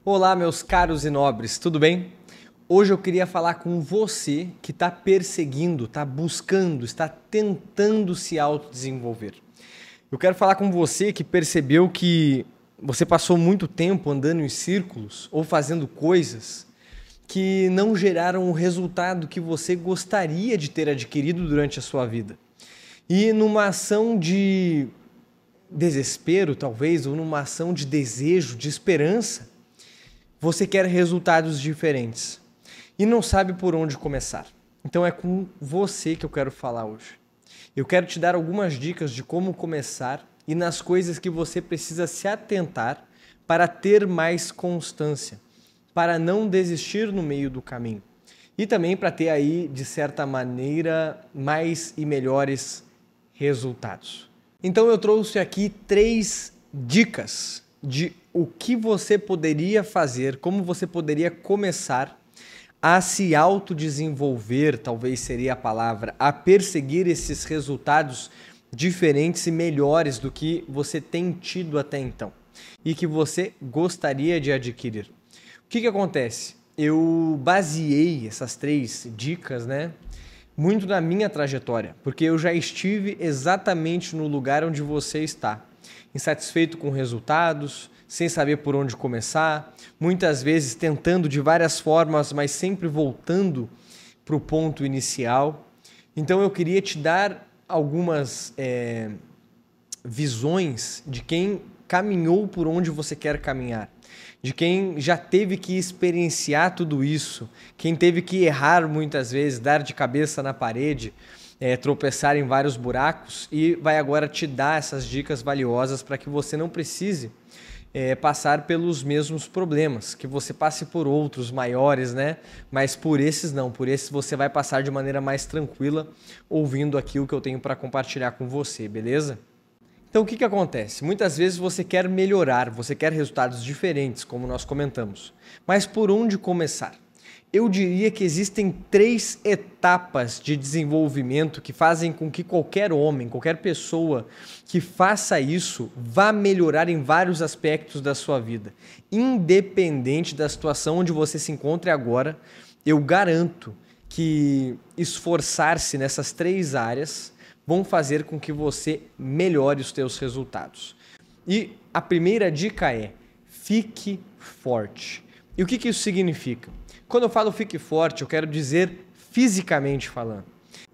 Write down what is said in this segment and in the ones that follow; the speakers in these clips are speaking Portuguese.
Olá, meus caros e nobres, tudo bem? Hoje eu queria falar com você que está perseguindo, está buscando, está tentando se autodesenvolver. Eu quero falar com você que percebeu que você passou muito tempo andando em círculos ou fazendo coisas que não geraram o resultado que você gostaria de ter adquirido durante a sua vida. E numa ação de desespero, talvez, ou numa ação de desejo, de esperança, você quer resultados diferentes e não sabe por onde começar. Então é com você que eu quero falar hoje. Eu quero te dar algumas dicas de como começar e nas coisas que você precisa se atentar para ter mais constância, para não desistir no meio do caminho e também para ter aí, de certa maneira, mais e melhores resultados. Então eu trouxe aqui 3 dicas de o que você poderia fazer, como você poderia começar a se autodesenvolver, talvez seria a palavra, a perseguir esses resultados diferentes e melhores do que você tem tido até então e que você gostaria de adquirir. O que acontece? Eu baseei essas 3 dicas, muito na minha trajetória, porque eu já estive exatamente no lugar onde você está, insatisfeito com resultados, sem saber por onde começar, muitas vezes tentando de várias formas, mas sempre voltando para o ponto inicial. Então eu queria te dar algumas visões de quem caminhou por onde você quer caminhar, de quem já teve que experienciar tudo isso, quem teve que errar muitas vezes, dar de cabeça na parede, tropeçar em vários buracos e vai agora te dar essas dicas valiosas para que você não precise passar pelos mesmos problemas, que você passe por outros maiores, mas por esses não, por esses você vai passar de maneira mais tranquila, ouvindo aqui o que eu tenho para compartilhar com você, beleza? Então o que acontece? Muitas vezes você quer melhorar, você quer resultados diferentes, como nós comentamos, mas por onde começar? Eu diria que existem 3 etapas de desenvolvimento que fazem com que qualquer homem, qualquer pessoa que faça isso vá melhorar em vários aspectos da sua vida. Independente da situação onde você se encontre agora, eu garanto que esforçar-se nessas 3 áreas vão fazer com que você melhore os seus resultados. E a primeira dica é: fique forte. E o que isso significa? Quando eu falo fique forte, eu quero dizer fisicamente falando.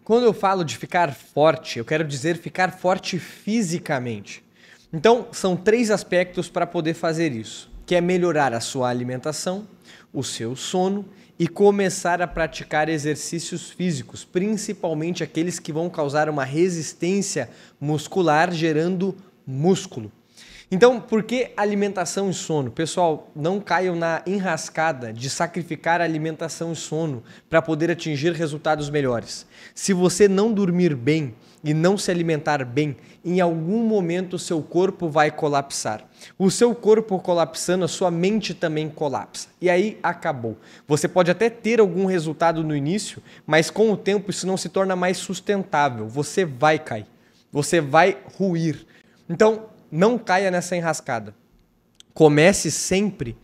Quando eu falo de ficar forte, eu quero dizer ficar forte fisicamente. Então, são 3 aspectos para poder fazer isso, que é melhorar a sua alimentação, o seu sono e começar a praticar exercícios físicos, principalmente aqueles que vão causar uma resistência muscular, gerando músculo. Então, por que alimentação e sono? Pessoal, não caiam na enrascada de sacrificar alimentação e sono para poder atingir resultados melhores. Se você não dormir bem e não se alimentar bem, em algum momento o seu corpo vai colapsar. O seu corpo colapsando, a sua mente também colapsa. E aí acabou. Você pode até ter algum resultado no início, mas com o tempo isso não se torna mais sustentável. Você vai cair. Você vai ruir. Então, não caia nessa enrascada. Comece sempre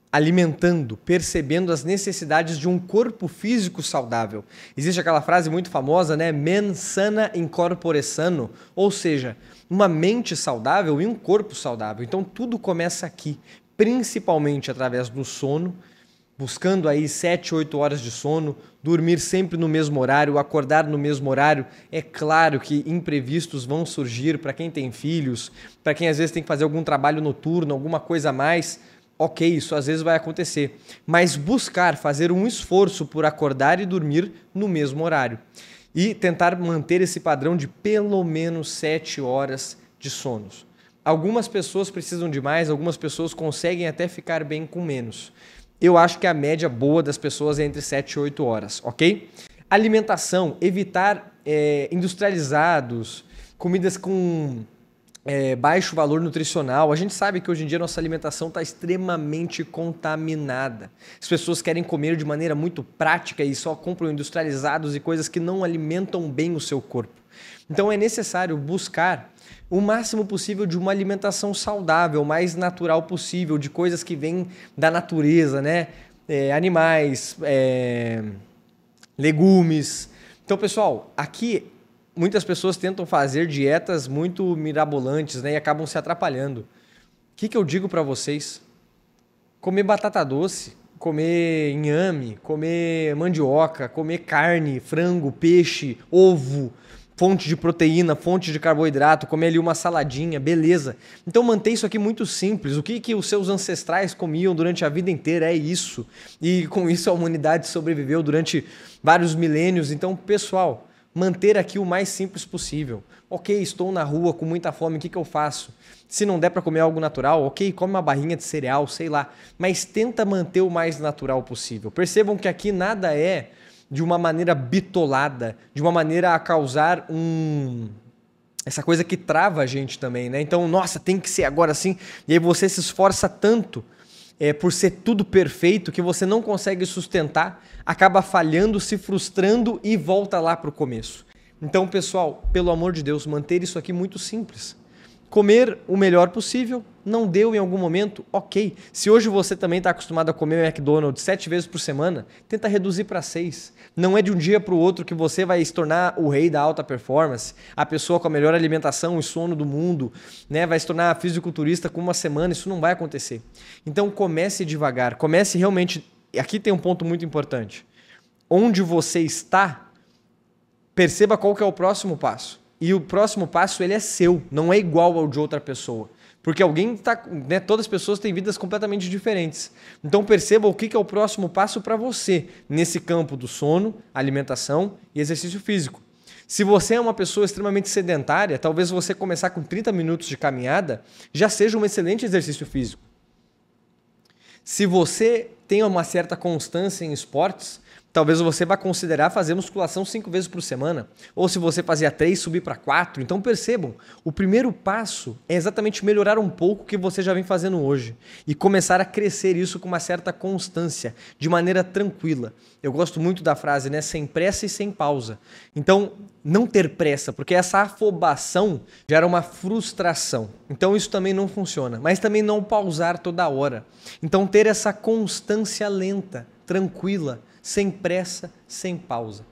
alimentando, percebendo as necessidades de um corpo físico saudável. Existe aquela frase muito famosa, mens sana in corpore sano, ou seja, uma mente saudável e um corpo saudável. Então tudo começa aqui, principalmente através do sono, buscando aí 7, 8 horas de sono, dormir sempre no mesmo horário, acordar no mesmo horário. É claro que imprevistos vão surgir para quem tem filhos, para quem às vezes tem que fazer algum trabalho noturno, alguma coisa a mais. Ok, isso às vezes vai acontecer, mas buscar fazer um esforço por acordar e dormir no mesmo horário e tentar manter esse padrão de pelo menos 7 horas de sono. Algumas pessoas precisam de mais, algumas pessoas conseguem até ficar bem com menos. Eu acho que a média boa das pessoas é entre 7 e 8 horas, ok? Alimentação, evitar industrializados, comidas com baixo valor nutricional. A gente sabe que hoje em dia nossa alimentação está extremamente contaminada. As pessoas querem comer de maneira muito prática e só compram industrializados e coisas que não alimentam bem o seu corpo. Então é necessário buscar o máximo possível de uma alimentação saudável, o mais natural possível, de coisas que vêm da natureza, né? Animais, legumes. Então, pessoal, aqui muitas pessoas tentam fazer dietas muito mirabolantes, né, e acabam se atrapalhando. O que eu digo para vocês? Comer batata doce, comer inhame, comer mandioca, comer carne, frango, peixe, ovo, fonte de proteína, fonte de carboidrato, comer ali uma saladinha, beleza. Então mantém isso aqui muito simples. O que os seus ancestrais comiam durante a vida inteira é isso. E com isso a humanidade sobreviveu durante vários milênios. Então, pessoal, manter aqui o mais simples possível. Ok, estou na rua com muita fome, o que eu faço? Se não der para comer algo natural, ok, come uma barrinha de cereal, sei lá. Mas tenta manter o mais natural possível. Percebam que aqui nada é de uma maneira bitolada, de uma maneira a causar essa coisa que trava a gente também, né? Então, nossa, tem que ser agora assim. E aí você se esforça tanto por ser tudo perfeito que você não consegue sustentar, acaba falhando, se frustrando e volta lá para o começo. Então, pessoal, pelo amor de Deus, manter isso aqui muito simples. Comer o melhor possível, não deu em algum momento, ok. Se hoje você também está acostumado a comer McDonald's 7 vezes por semana, tenta reduzir para 6. Não é de um dia para o outro que você vai se tornar o rei da alta performance, a pessoa com a melhor alimentação e sono do mundo, né? Vai se tornar fisiculturista com uma semana, isso não vai acontecer. Então comece devagar, comece realmente... Aqui tem um ponto muito importante. Onde você está, perceba qual que é o próximo passo. E o próximo passo, ele é seu, não é igual ao de outra pessoa. Porque alguém está, né, todas as pessoas têm vidas completamente diferentes. Então perceba o que é o próximo passo para você nesse campo do sono, alimentação e exercício físico. Se você é uma pessoa extremamente sedentária, talvez você começar com 30 minutos de caminhada já seja um excelente exercício físico. Se você tem uma certa constância em esportes, talvez você vá considerar fazer musculação 5 vezes por semana. Ou se você fazia 3, subir para 4. Então percebam, o primeiro passo é exatamente melhorar um pouco o que você já vem fazendo hoje. E começar a crescer isso com uma certa constância, de maneira tranquila. Eu gosto muito da frase, né? Sem pressa e sem pausa. Então, não ter pressa, porque essa afobação gera uma frustração. Então isso também não funciona. Mas também não pausar toda hora. Então ter essa constância lenta, tranquila, sem pressa, sem pausa.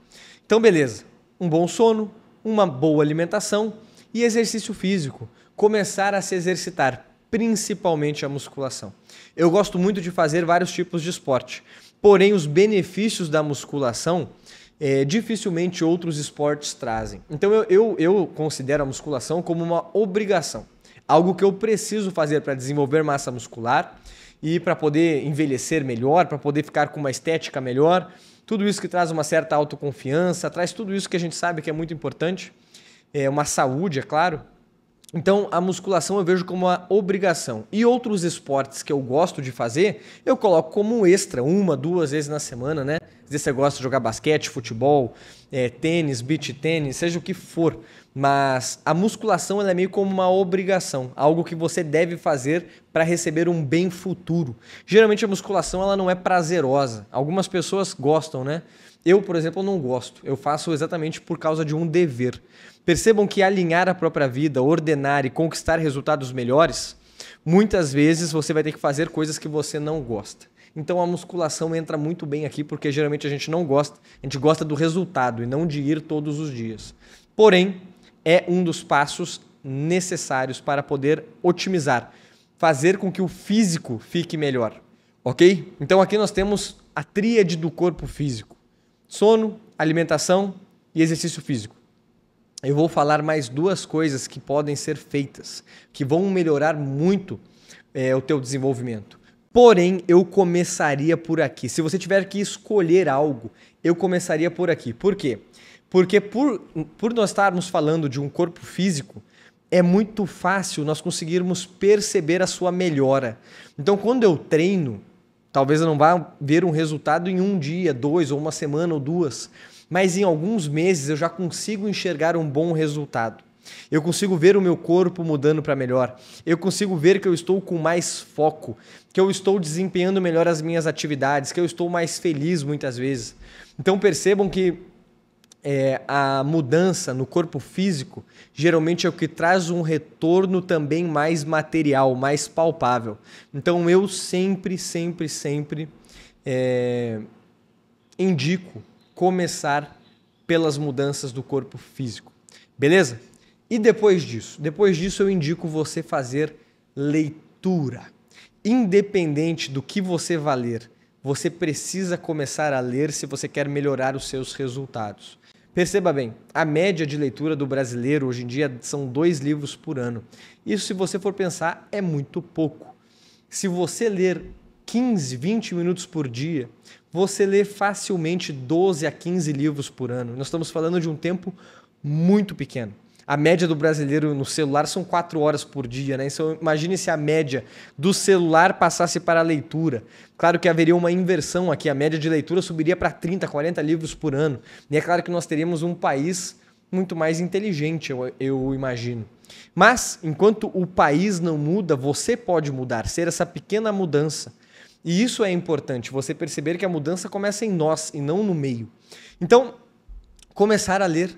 Então, beleza. Um bom sono, uma boa alimentação e exercício físico. Começar a se exercitar, principalmente a musculação. Eu gosto muito de fazer vários tipos de esporte, porém os benefícios da musculação dificilmente outros esportes trazem. Então, eu considero a musculação como uma obrigação. Algo que eu preciso fazer para desenvolver massa muscular e para poder envelhecer melhor, para poder ficar com uma estética melhor. Tudo isso que traz uma certa autoconfiança, traz tudo isso que a gente sabe que é muito importante. Uma saúde, é claro. Então, a musculação eu vejo como uma obrigação. E outros esportes que eu gosto de fazer, eu coloco como um extra, 1, 2 vezes na semana, né? Às vezes você gosta de jogar basquete, futebol, tênis, beach tênis, seja o que for. Mas a musculação ela é meio como uma obrigação, algo que você deve fazer para receber um bem futuro. Geralmente a musculação ela não é prazerosa. Algumas pessoas gostam, né? Eu, por exemplo, não gosto. Eu faço exatamente por causa de um dever. Percebam que alinhar a própria vida, ordenar e conquistar resultados melhores, muitas vezes você vai ter que fazer coisas que você não gosta. Então a musculação entra muito bem aqui porque geralmente a gente não gosta, a gente gosta do resultado e não de ir todos os dias. Porém, é um dos passos necessários para poder otimizar, fazer com que o físico fique melhor, ok? Então aqui nós temos a tríade do corpo físico: sono, alimentação e exercício físico. Eu vou falar mais 2 coisas que podem ser feitas, que vão melhorar muito o teu desenvolvimento. Porém, eu começaria por aqui. Se você tiver que escolher algo, eu começaria por aqui. Por quê? Porque por nós estarmos falando de um corpo físico, é muito fácil nós conseguirmos perceber a sua melhora. Então, quando eu treino, talvez eu não vá ver um resultado em 1 dia, 2, ou 1 semana, ou 2, mas em alguns meses eu já consigo enxergar um bom resultado. Eu consigo ver o meu corpo mudando para melhor. Eu consigo ver que eu estou com mais foco, que eu estou desempenhando melhor as minhas atividades, que eu estou mais feliz muitas vezes. Então percebam que a mudança no corpo físico geralmente é o que traz um retorno também mais material, mais palpável. Então eu sempre indico começar pelas mudanças do corpo físico, beleza? E depois disso eu indico você fazer leitura. Independente do que você vai ler, você precisa começar a ler se você quer melhorar os seus resultados. Perceba bem, a média de leitura do brasileiro hoje em dia são 2 livros por ano. Isso, se você for pensar, é muito pouco. Se você ler 15, 20 minutos por dia, você lê facilmente 12 a 15 livros por ano. Nós estamos falando de um tempo muito pequeno. A média do brasileiro no celular são 4 horas por dia, né? Então, imagine se a média do celular passasse para a leitura. Claro que haveria uma inversão aqui, a média de leitura subiria para 30, 40 livros por ano. E é claro que nós teríamos um país muito mais inteligente, eu imagino. Mas, enquanto o país não muda, você pode mudar, ser essa pequena mudança. E isso é importante, você perceber que a mudança começa em nós e não no meio. Então, começar a ler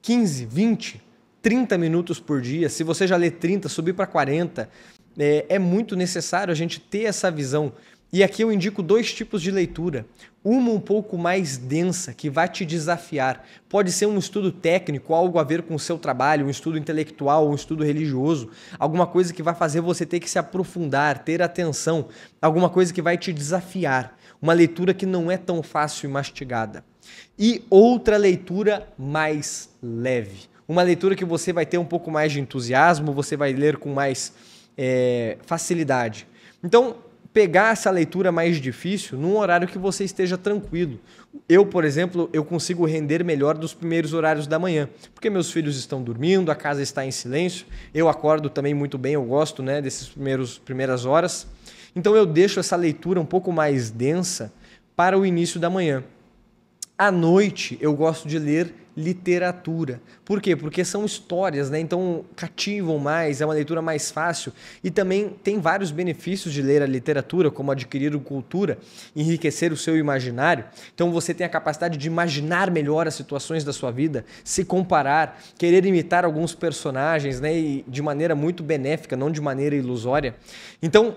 15, 20, 30 minutos por dia, se você já lê 30, subir para 40, é muito necessário a gente ter essa visão. E aqui eu indico 2 tipos de leitura. Uma um pouco mais densa, que vai te desafiar. Pode ser um estudo técnico, algo a ver com o seu trabalho, um estudo intelectual, um estudo religioso, alguma coisa que vai fazer você ter que se aprofundar, ter atenção, alguma coisa que vai te desafiar. Uma leitura que não é tão fácil e mastigada. E outra leitura mais leve. Uma leitura que você vai ter um pouco mais de entusiasmo, você vai ler com mais facilidade. Então, pegar essa leitura mais difícil num horário que você esteja tranquilo. Eu, por exemplo, eu consigo render melhor dos primeiros horários da manhã, porque meus filhos estão dormindo, a casa está em silêncio, eu acordo também muito bem, eu gosto, né, dessas primeiras horas. Então eu deixo essa leitura um pouco mais densa para o início da manhã. À noite eu gosto de ler literatura. Por quê? Porque são histórias, né? Então cativam mais, é uma leitura mais fácil e também tem vários benefícios de ler a literatura, como adquirir cultura, enriquecer o seu imaginário. Então você tem a capacidade de imaginar melhor as situações da sua vida, se comparar, querer imitar alguns personagens, né? E de maneira muito benéfica, não de maneira ilusória. Então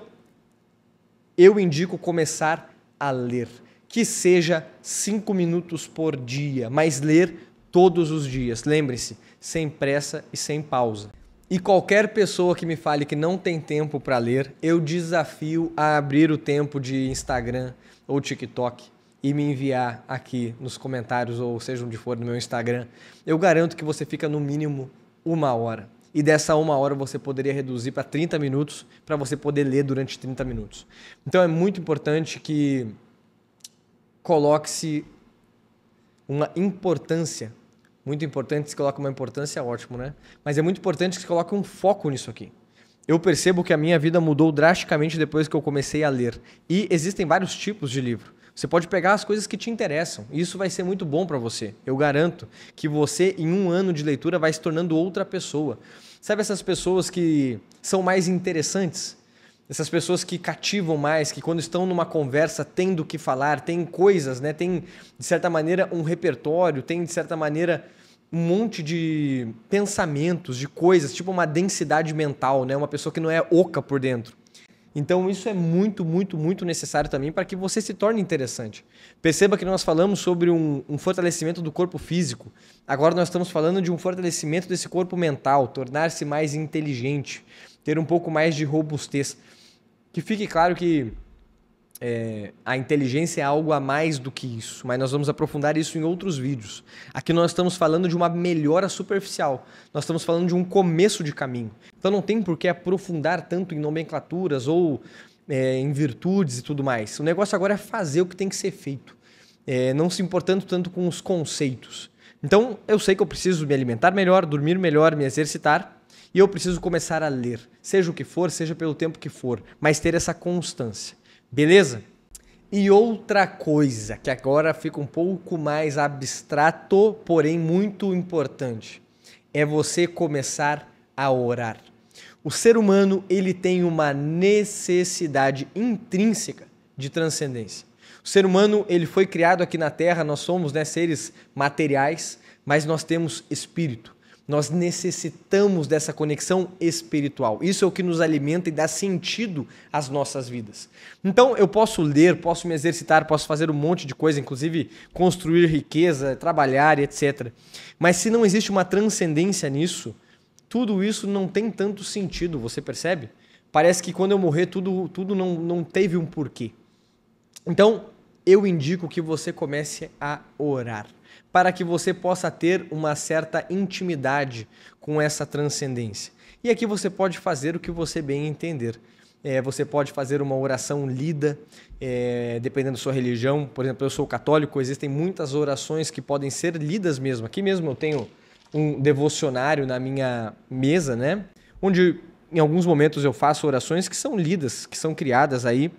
eu indico começar a ler. Que seja 5 minutos por dia, mas ler todos os dias. Lembre-se, sem pressa e sem pausa. E qualquer pessoa que me fale que não tem tempo para ler, eu desafio a abrir o tempo de Instagram ou TikTok e me enviar aqui nos comentários, ou seja onde for no meu Instagram. Eu garanto que você fica no mínimo 1 hora. E dessa 1 hora você poderia reduzir para 30 minutos para você poder ler durante 30 minutos. Então é muito importante que coloque-se uma importância, muito importante, se coloca uma importância, ótimo, né? Mas é muito importante que se coloque um foco nisso aqui. Eu percebo que a minha vida mudou drasticamente depois que eu comecei a ler. E existem vários tipos de livro. Você pode pegar as coisas que te interessam. E isso vai ser muito bom para você. Eu garanto que você, em 1 ano de leitura, vai se tornando outra pessoa. Sabe essas pessoas que são mais interessantes? Essas pessoas que cativam mais, que quando estão numa conversa têm do que falar, têm coisas, né? Tem, de certa maneira, um repertório, tem, de certa maneira, um monte de pensamentos, de coisas, tipo uma densidade mental, né? Uma pessoa que não é oca por dentro. Então isso é muito, muito, muito necessário também para que você se torne interessante. Perceba que nós falamos sobre um fortalecimento do corpo físico. Agora nós estamos falando de um fortalecimento desse corpo mental, tornar-se mais inteligente, ter um pouco mais de robustez. Que fique claro que a inteligência é algo a mais do que isso, mas nós vamos aprofundar isso em outros vídeos. Aqui nós estamos falando de uma melhora superficial, nós estamos falando de um começo de caminho. Então não tem por que aprofundar tanto em nomenclaturas ou em virtudes e tudo mais. O negócio agora é fazer o que tem que ser feito, não se importando tanto com os conceitos. Então eu sei que eu preciso me alimentar melhor, dormir melhor, me exercitar, e eu preciso começar a ler, seja o que for, seja pelo tempo que for, mas ter essa constância. Beleza? E outra coisa, que agora fica um pouco mais abstrato, porém muito importante, é você começar a orar. O ser humano, ele tem uma necessidade intrínseca de transcendência. O ser humano, ele foi criado aqui na Terra, nós somos, né, seres materiais, mas nós temos espírito. Nós necessitamos dessa conexão espiritual. Isso é o que nos alimenta e dá sentido às nossas vidas. Então, eu posso ler, posso me exercitar, posso fazer um monte de coisa, inclusive construir riqueza, trabalhar e etc. Mas se não existe uma transcendência nisso, tudo isso não tem tanto sentido, você percebe? Parece que quando eu morrer, tudo não teve um porquê. Então, eu indico que você comece a orar, para que você possa ter uma certa intimidade com essa transcendência. E aqui você pode fazer o que você bem entender. Você pode fazer uma oração lida, dependendo da sua religião. Por exemplo, eu sou católico, existem muitas orações que podem ser lidas mesmo. Aqui mesmo eu tenho um devocionário na minha mesa, né? Onde em alguns momentos eu faço orações que são lidas, que são criadas aí.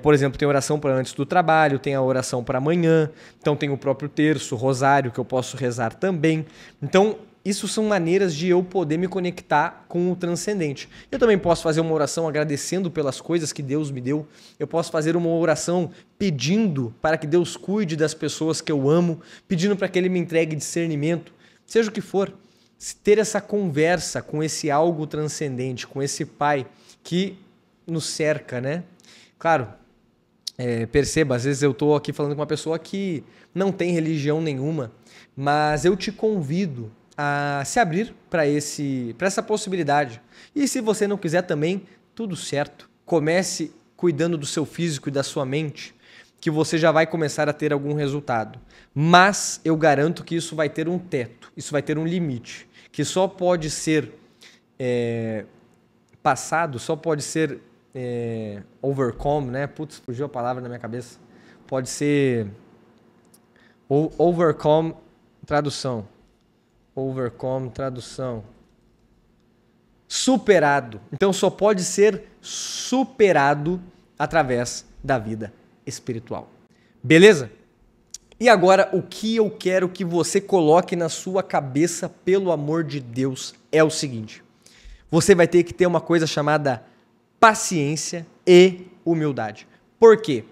Por exemplo, tem oração para antes do trabalho, tem a oração para amanhã, então tem o próprio terço, rosário, que eu posso rezar também. Então, isso são maneiras de eu poder me conectar com o transcendente. Eu também posso fazer uma oração agradecendo pelas coisas que Deus me deu. Eu posso fazer uma oração pedindo para que Deus cuide das pessoas que eu amo, pedindo para que Ele me entregue discernimento, seja o que for. Ter essa conversa com esse algo transcendente, com esse Pai que nos cerca, né? Claro, perceba, às vezes eu estou aqui falando com uma pessoa que não tem religião nenhuma, mas eu te convido a se abrir para essa possibilidade. E se você não quiser também, tudo certo. Comece cuidando do seu físico e da sua mente, que você já vai começar a ter algum resultado. Mas eu garanto que isso vai ter um teto, isso vai ter um limite, que só pode ser passado, só pode ser overcome, né? Putz, fugiu a palavra na minha cabeça. Pode ser overcome, tradução. Overcome, tradução. Superado. Então só pode ser superado através da vida espiritual. Beleza? E agora, o que eu quero que você coloque na sua cabeça, pelo amor de Deus, é o seguinte. Você vai ter que ter uma coisa chamada paciência e humildade. Por quê?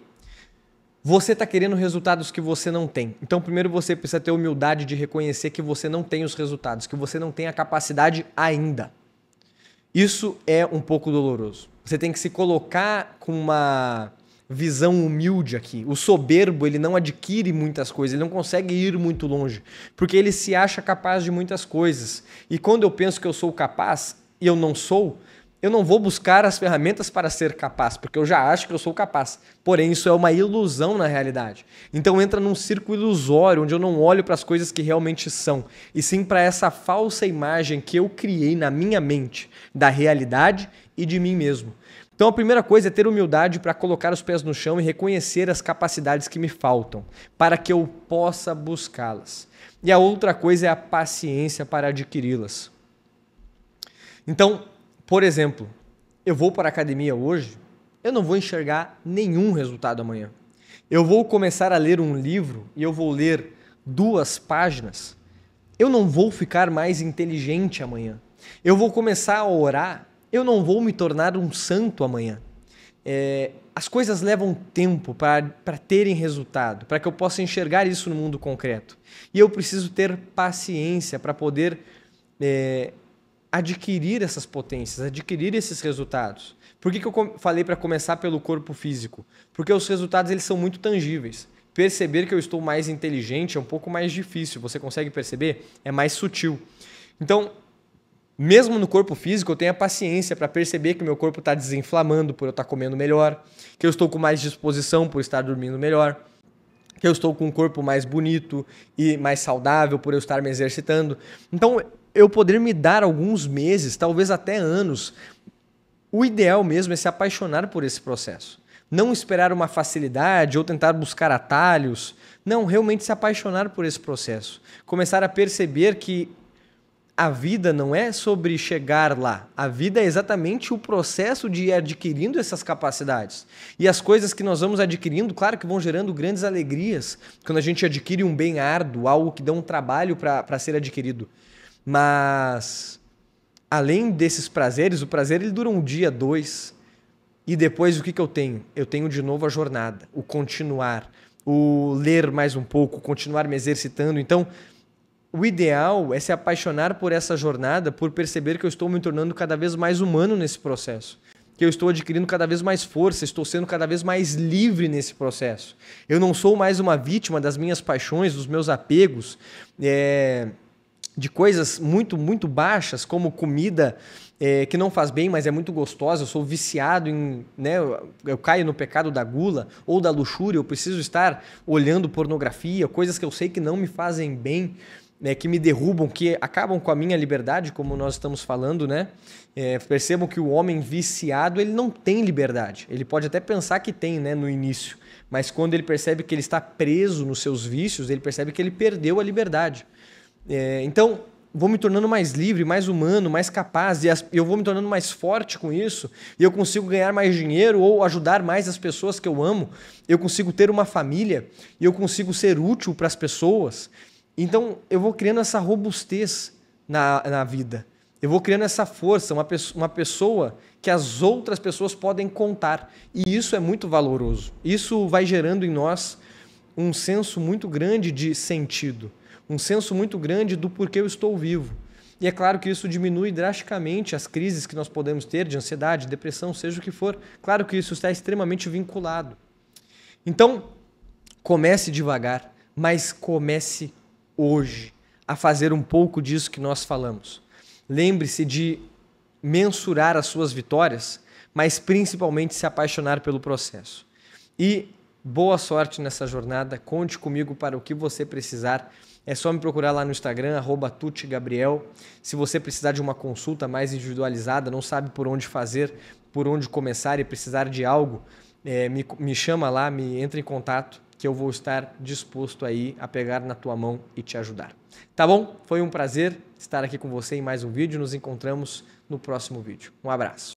Você está querendo resultados que você não tem. Então, primeiro você precisa ter humildade de reconhecer que você não tem os resultados, que você não tem a capacidade ainda. Isso é um pouco doloroso. Você tem que se colocar com uma visão humilde aqui. O soberbo, ele não adquire muitas coisas, ele não consegue ir muito longe, porque ele se acha capaz de muitas coisas. E quando eu penso que eu sou capaz e eu não sou, eu não vou buscar as ferramentas para ser capaz, porque eu já acho que eu sou capaz. Porém, isso é uma ilusão na realidade. Então entra num círculo ilusório, onde eu não olho para as coisas que realmente são, e sim para essa falsa imagem que eu criei na minha mente da realidade e de mim mesmo. Então a primeira coisa é ter humildade para colocar os pés no chão e reconhecer as capacidades que me faltam, para que eu possa buscá-las. E a outra coisa é a paciência para adquiri-las. Então, por exemplo, eu vou para a academia hoje, eu não vou enxergar nenhum resultado amanhã. Eu vou começar a ler um livro e eu vou ler 2 páginas. Eu não vou ficar mais inteligente amanhã. Eu vou começar a orar. Eu não vou me tornar um santo amanhã. As coisas levam tempo para terem resultado, para que eu possa enxergar isso no mundo concreto. E eu preciso ter paciência para poder adquirir essas potências, adquirir esses resultados. Por que eu falei para começar pelo corpo físico? Porque os resultados eles são muito tangíveis. Perceber que eu estou mais inteligente é um pouco mais difícil. Você consegue perceber? É mais sutil. Então, mesmo no corpo físico, eu tenho a paciência para perceber que o meu corpo está desinflamando por eu estar comendo melhor, que eu estou com mais disposição por estar dormindo melhor, que eu estou com um corpo mais bonito e mais saudável por eu estar me exercitando. Então, eu poder me dar alguns meses, talvez até anos, o ideal mesmo é se apaixonar por esse processo. Não esperar uma facilidade ou tentar buscar atalhos. Não, realmente se apaixonar por esse processo. Começar a perceber que a vida não é sobre chegar lá. A vida é exatamente o processo de ir adquirindo essas capacidades. E as coisas que nós vamos adquirindo, claro que vão gerando grandes alegrias quando a gente adquire um bem árduo, algo que dá um trabalho para ser adquirido. Mas, além desses prazeres, o prazer ele dura um dia, dois, e depois o que eu tenho? Eu tenho de novo a jornada, o continuar, o ler mais um pouco, continuar me exercitando. Então, o ideal é se apaixonar por essa jornada, por perceber que eu estou me tornando cada vez mais humano nesse processo, que eu estou adquirindo cada vez mais força, estou sendo cada vez mais livre nesse processo. Eu não sou mais uma vítima das minhas paixões, dos meus apegos, de coisas muito, muito baixas, como comida que não faz bem, mas é muito gostosa. Eu sou viciado em, né, eu caio no pecado da gula ou da luxúria. Eu preciso estar olhando pornografia, coisas que eu sei que não me fazem bem, né, que me derrubam, que acabam com a minha liberdade, como nós estamos falando, né? Percebam que o homem viciado, ele não tem liberdade. Ele pode até pensar que tem, né, no início, mas quando ele percebe que ele está preso nos seus vícios, ele percebe que ele perdeu a liberdade. Então, vou me tornando mais livre, mais humano, mais capaz, e eu vou me tornando mais forte com isso, e eu consigo ganhar mais dinheiro ou ajudar mais as pessoas que eu amo, eu consigo ter uma família, e eu consigo ser útil para as pessoas. Então, eu vou criando essa robustez na vida. Eu vou criando essa força, uma pessoa que as outras pessoas podem contar. E isso é muito valoroso. Isso vai gerando em nós um senso muito grande de sentido, um senso muito grande do porquê eu estou vivo. E é claro que isso diminui drasticamente as crises que nós podemos ter de ansiedade, depressão, seja o que for. Claro que isso está extremamente vinculado. Então, comece devagar, mas comece hoje a fazer um pouco disso que nós falamos. Lembre-se de mensurar as suas vitórias, mas principalmente se apaixonar pelo processo. E boa sorte nessa jornada, conte comigo para o que você precisar. É só me procurar lá no Instagram, @tutigabriel. Se você precisar de uma consulta mais individualizada, não sabe por onde fazer, por onde começar e precisar de algo, me chama lá, entra em contato, que eu vou estar disposto aí a pegar na tua mão e te ajudar. Tá bom? Foi um prazer estar aqui com você em mais um vídeo. Nos encontramos no próximo vídeo. Um abraço.